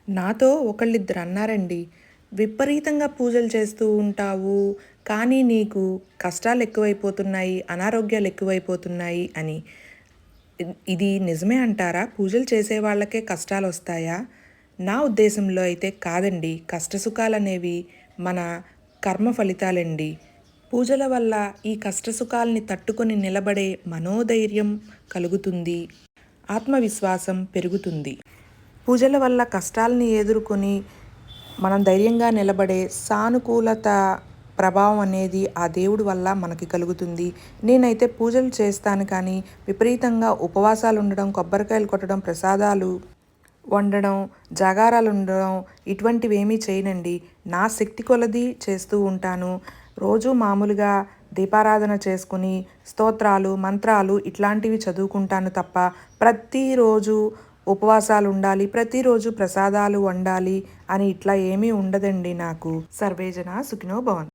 నాతో ఒకళ్ళిద్దరు అన్నారండి, విపరీతంగా పూజలు చేస్తూ ఉంటావు, కానీ నీకు కష్టాలు ఎక్కువైపోతున్నాయి, అనారోగ్యాలు ఎక్కువైపోతున్నాయి అని. ఇది నిజమే అంటారా? పూజలు చేసే వాళ్ళకే కష్టాలొస్తాయా? నా ఉద్దేశంలో అయితే కాదండి. కష్టసుఖాలనేవి మన కర్మ ఫలితాలండి. పూజల వల్ల ఈ కష్టసుఖాల్ని తట్టుకొని నిలబడే మనోధైర్యం కలుగుతుంది. ఆత్మవిశ్వాసం పెరుగుతుంది. పూజల వల్ల కష్టాలని ఎదుర్కొని మనం ధైర్యంగా నిలబడే సానుకూలత ప్రభావం అనేది ఆ దేవుడి వల్ల మనకి కలుగుతుంది. నేనైతే పూజలు చేస్తాను కానీ విపరీతంగా ఉపవాసాలు ఉండడం, కొబ్బరికాయలు కొట్టడం, ప్రసాదాలు వండడం, జాగారాలు ఉండడం ఇటువంటివి ఏమీ చేయనండి. నా శక్తి కొలది చేస్తూ ఉంటాను. రోజు మామూలుగా దీపారాధన చేసుకుని స్తోత్రాలు, మంత్రాలు ఇట్లాంటివి చదువుకుంటాను తప్ప ప్రతిరోజు ఉపవాసాలు ఉండాలి, ప్రతిరోజు ప్రసాదాలు వండాలి అని ఇట్లా ఏమీ ఉండదండి నాకు. సర్వేజన సుఖినో భవంతు.